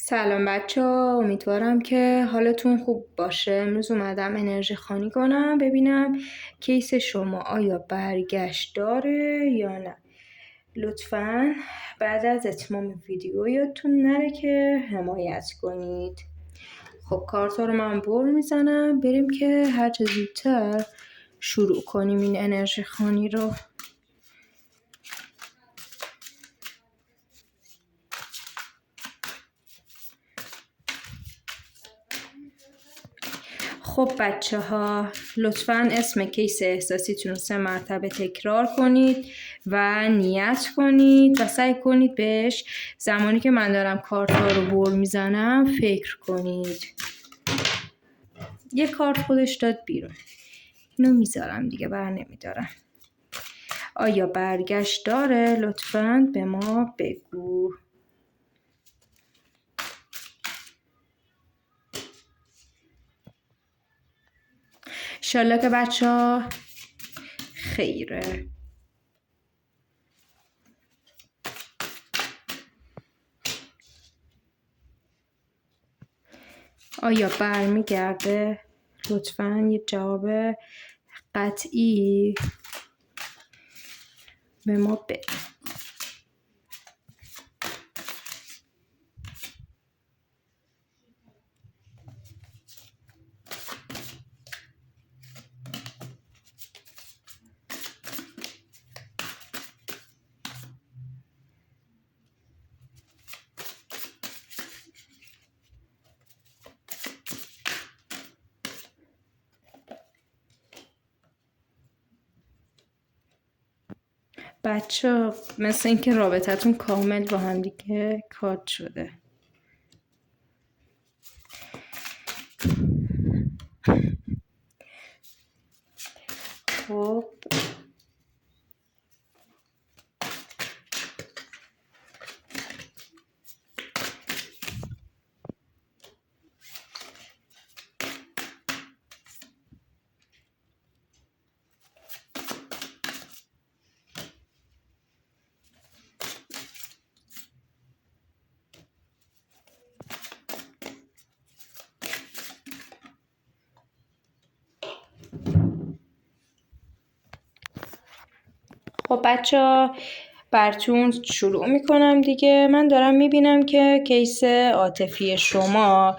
سلام بچه‌ها، امیدوارم که حالتون خوب باشه. امروز اومدم انرژی خوانی کنم ببینم کیس شما آیا برگشت داره یا نه. لطفاً بعد از اتمام ویدیو یادتون نره که حمایت کنید. خب کارتا رو من بر میزنم، بریم که هر چه زودتر شروع کنیم این انرژی خوانی رو. خب بچه ها، لطفاً اسم کیس احساسیتون رو 3 مرتبه تکرار کنید و نیت کنید و سعی کنید بهش زمانی که من دارم کارتا رو بر میزنم فکر کنید. یه کارت خودش داد بیرون، اینو میذارم دیگه، بر نمیدارم. آیا برگشت داره؟ لطفاً به ما بگو. انشالله که بچه ها خیره. آیا برمیگرده؟ لطفاً یه جواب قطعی به ما بده. بچه مثل اینکه رابطتون کامل با هم دیگه کات شده. خب بچه براتون شروع میکنم دیگه. من دارم میبینم که کیس عاطفی شما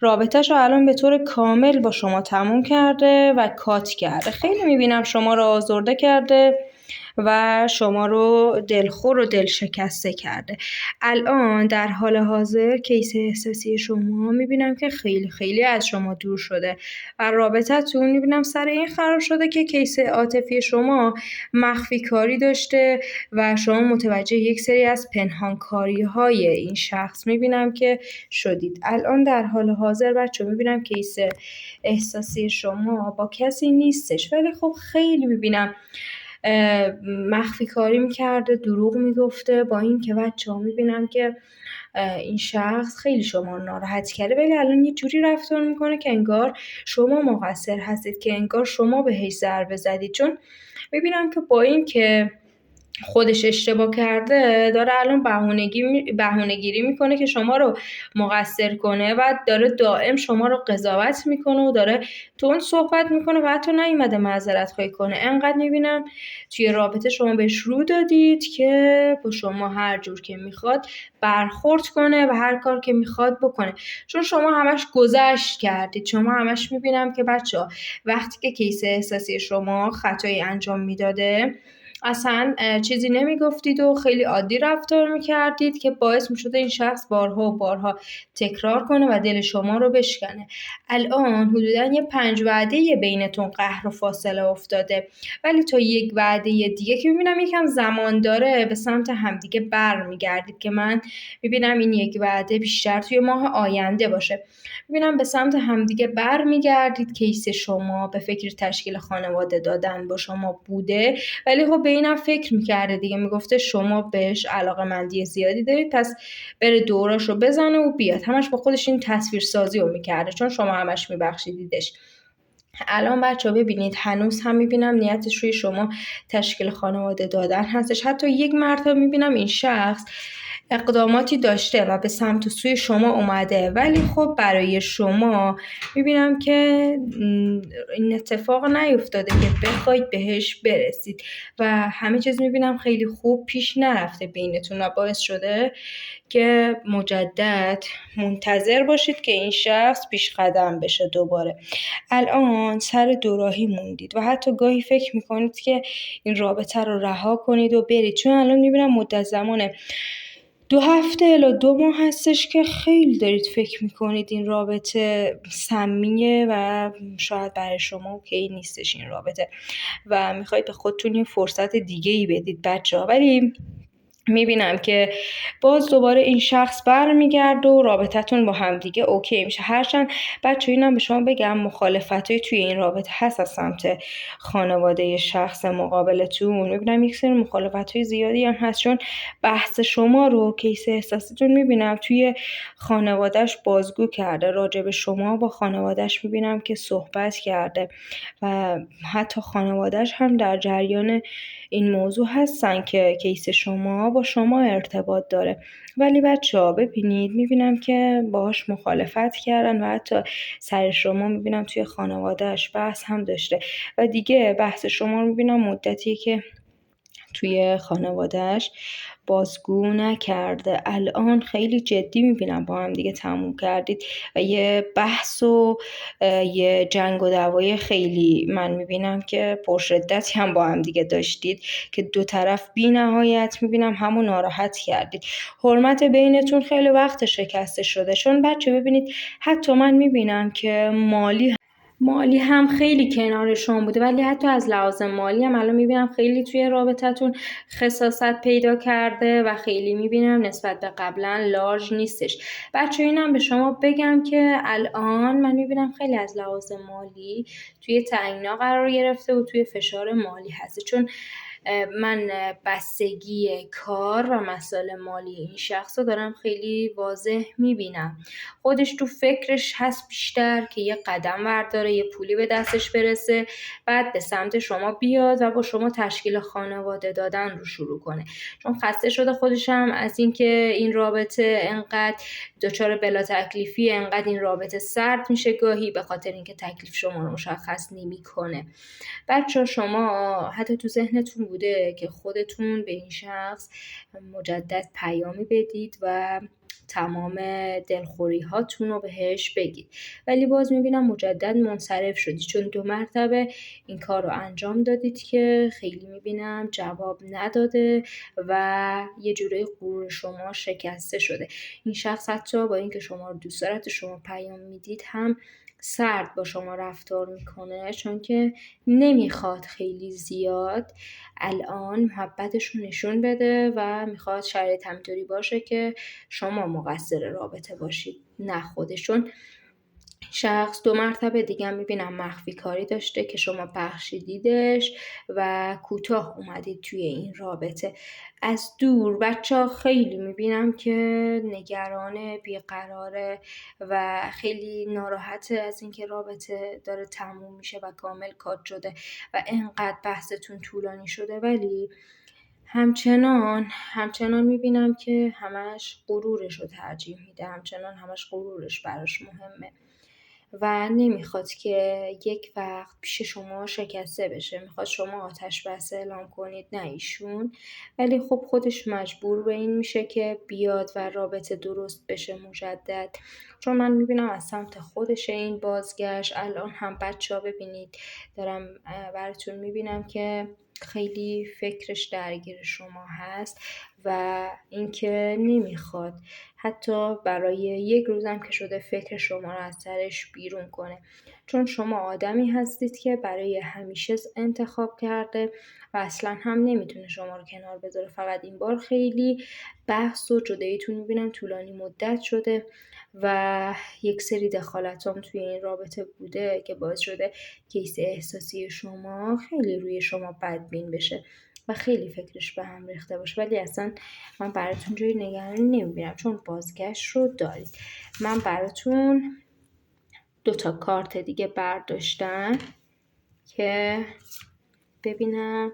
رابطه‌شو الان به طور کامل با شما تموم کرده و کات کرده. خیلی میبینم شما رو آزرده کرده و شما رو دلخور و دل شکسته کرده. الان در حال حاضر کیس احساسی شما میبینم که خیلی خیلی از شما دور شده و رابطتون میبینم سر این خراب شده که کیس عاطفی شما مخفی کاری داشته و شما متوجه یک سری از پنهانکاری های این شخص میبینم که شدید. الان در حال حاضر بچه میبینم کیس احساسی شما با کسی نیستش، ولی خب خیلی میبینم مخفی کاری میکرده، دروغ میگفته. با این که بچه ها میبینم که این شخص خیلی شما ناراحت کرده، ولی الان یه جوری رفتار میکنه که انگار شما مقصر هستید، که انگار شما بهش ضربه زدید. چون میبینم که با این که خودش اشتباه کرده داره الان بهونه‌گیری میکنه که شما رو مقصر کنه و داره دائم شما رو قضاوت میکنه و داره تون صحبت میکنه و حتی نیومده معذرت خواهی کنه. انقدر میبینم توی رابطه شما بهش رو دادید که با شما هر جور که میخواد برخورد کنه و هر کار که میخواد بکنه، چون شما همش گذشت کردید. شما همش میبینم که بچه‌ها وقتی که کیس احساسی شما خطایی انجام میداده اصلا چیزی نمیگفتید و خیلی عادی رفتار میکردید که باعث میشده این شخص بارها و بارها تکرار کنه و دل شما رو بشکنه. الان حدودا یه 5 وعده بینتون قهر و فاصله افتاده، ولی تا یک وعده دیگه که میبینم یکم زمان داره به سمت همدیگه بر میگردید که من میبینم این یک وعده بیشتر توی ماه آینده باشه. میبینم به سمت همدیگه بر میگردید. کیس شما به فکر تشکیل خانواده دادن با شما بوده، ولی خب به اینم فکر میکرده دیگه، میگفته شما بهش علاقه‌مندی زیادی دارید، پس بره دوراشو بزنه و بیاد. همش با خودش این تصویر سازی رو میکرده چون شما همش میبخشیدیدش. الان بچه ها ببینید هنوز هم میبینم نیتش روی شما تشکیل خانواده دادن هستش. حتی یک مرتبه میبینم این شخص اقداماتی داشته و به سمت و سوی شما اومده، ولی خب برای شما میبینم که این اتفاق نیفتاده که بخواید بهش برسید و همه چیز میبینم خیلی خوب پیش نرفته بینتون و باعث شده که مجدد منتظر باشید که این شخص پیش قدم بشه دوباره. الان سر دوراهی موندید و حتی گاهی فکر میکنید که این رابطه رو رها کنید و برید، چون الان میبینم مدت زمان 2 هفته الی 2 ماه هستش که خیلی دارید فکر میکنید این رابطه سمیه و شاید برای شما اوکی نیستش این رابطه و میخواید به خودتون یه فرصت دیگه ای بدید بچه‌ها. ولی میبینم که باز دوباره این شخص برمیگرده و رابطتون با هم دیگه اوکی میشه. هرچند بچه اینم به شما بگم مخالفتای توی این رابطه هست از سمت خانواده شخص مقابلتون. میبینم یک سری مخالفتای زیادی هم هست، چون بحث شما رو کیس احساسیتون میبینم توی خانوادهش بازگو کرده، راجع به شما با خانوادهش میبینم که صحبت کرده و حتی خانوادهش هم در جریان این موضوع هستن که کیس شما با شما ارتباط داره. ولی بچه‌ها ببینید میبینم که باهاش مخالفت کردن و حتی سر شما میبینم توی خانوادهش بحث هم داشته و دیگه بحث شما رو میبینم مدتیه که توی خانوادهش بازگو نکرده. الان خیلی جدی میبینم با هم دیگه تموم کردید و یه بحث و یه جنگ و دعوای خیلی من میبینم که پرشدتی هم با هم دیگه داشتید که دو طرف بی نهایت میبینم همون ناراحت کردید. حرمت بینتون خیلی وقت شکسته شده، چون بچه ببینید حتی من میبینم که مالی هم خیلی کنار شما بوده، ولی حتی از لحاظ مالی هم الان میبینم خیلی توی رابطتون خساست پیدا کرده و خیلی میبینم نسبت به قبلا لارژ نیستش. بچه اینم به شما بگم که الان من میبینم خیلی از لحاظ مالی توی تعیینا قرار گرفته و توی فشار مالی هستی، چون من بستگی کار و مسائل مالی این شخص رو دارم خیلی واضح میبینم. خودش تو فکرش هست بیشتر که یه قدم برداره، یه پولی به دستش برسه، بعد به سمت شما بیاد و با شما تشکیل خانواده دادن رو شروع کنه، چون خسته شده خودش هم از اینکه این رابطه انقدر دچار بلا تکلیفی، انقدر این رابطه سرد میشه گاهی به خاطر اینکه تکلیف شما رو مشخص نمیکنه. بچه شما حتی تو ذهنتون بوده که خودتون به این شخص مجدد پیامی بدید و تمام دلخوری هاتون رو بهش بگید، ولی باز میبینم مجدد منصرف شدید، چون 2 مرتبه این کار رو انجام دادید که خیلی میبینم جواب نداده و یه جوری غرور شما شکسته شده. این شخص حتی با اینکه شما رو دوست داره، شما پیام میدید هم سرد با شما رفتار میکنه، چون که نمیخواد خیلی زیاد الان محبتش رو نشون بده و میخواد شرایط همینطوری باشه که شما مقصر رابطه باشید نه خودشون. شخص 2 مرتبه دیگه هم میبینم مخفی کاری داشته که شما بخشیدیدش و کوتاه اومدید توی این رابطه. از دور بچه خیلی میبینم که نگران، بیقراره و خیلی ناراحته از اینکه رابطه داره تموم میشه و کامل کات شده و انقدر بحثتون طولانی شده، ولی همچنان میبینم که همش غرورش رو ترجیح میده، همچنان همش غرورش براش مهمه و نمیخواد که یک وقت پیش شما شکسته بشه. میخواد شما آتش بس اعلام کنید نه ایشون، ولی خب خودش مجبور به این میشه که بیاد و رابطه درست بشه مجدد، چون من میبینم از سمت خودش این بازگشت. الان هم بچه‌ها ببینید دارم براتون میبینم که خیلی فکرش درگیر شما هست و اینکه نمیخواد حتی برای یک روزم که شده فکر شما رو از سرش بیرون کنه، چون شما آدمی هستید که برای همیشه انتخاب کرده و اصلا هم نمیتونه شما رو کنار بذاره. فقط این بار خیلی بحث و جداییتون میبینم طولانی مدت شده و یک سری دخالتام توی این رابطه بوده که باعث شده کیس احساسی شما خیلی روی شما بدبین بشه و خیلی فکرش به هم ریخته باشه، ولی اصلا من براتون جای نگرانی نمیبینم چون بازگشت رو دارید. من براتون 2 تا کارت دیگه برداشتم که ببینم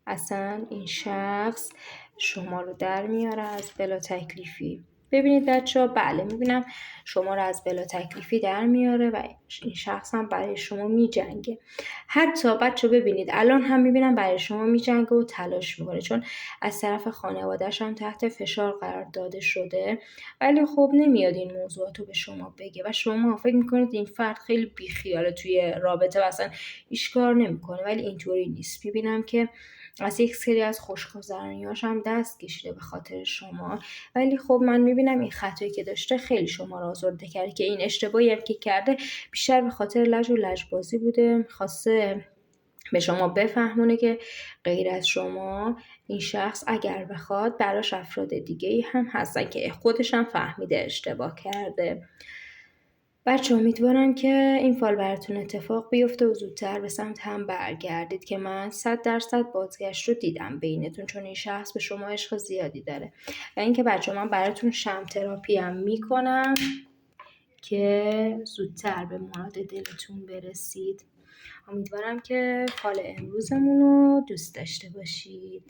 اصلا این شخص شما رو در میاره از بلا تکلیفی. ببینید بچه ها، بله میبینم شما رو از بلا تکلیفی در میاره و این شخص هم برای شما میجنگه. حتی بچه ببینید الان هم میبینم برای شما میجنگه و تلاش میکنه، چون از طرف خانواده‌اش هم تحت فشار قرار داده شده، ولی خب نمیاد این موضوعاتو به شما بگه و شما فکر میکنید این فرد خیلی بیخیاله توی رابطه و اصلا هیچ کار نمیکنه، ولی اینطوری نیست. میبینم که از یک سری از خوشگذرونی‌هاش هم دست کشیده به خاطر شما، ولی خب من میبینم این خطایی که داشته خیلی شما رو آزرده کرده، که این اشتباهی هم که کرده بیشتر به خاطر لج و لجبازی بوده. خواسته به شما بفهمونه که غیر از شما این شخص اگر بخواد براش افراد دیگه‌ای هم هستن که خودش هم فهمیده اشتباه کرده. بچه امیدوارم که این فال براتون اتفاق بیفته و زودتر به سمت هم برگردید، که من 100% بازگشت رو دیدم بینتون، چون این شخص به شما عشق زیادی داره. و اینکه بچه من براتون شمع تراپی هم میکنم که زودتر به مراد دلتون برسید. امیدوارم که فال امروزمون رو دوست داشته باشید.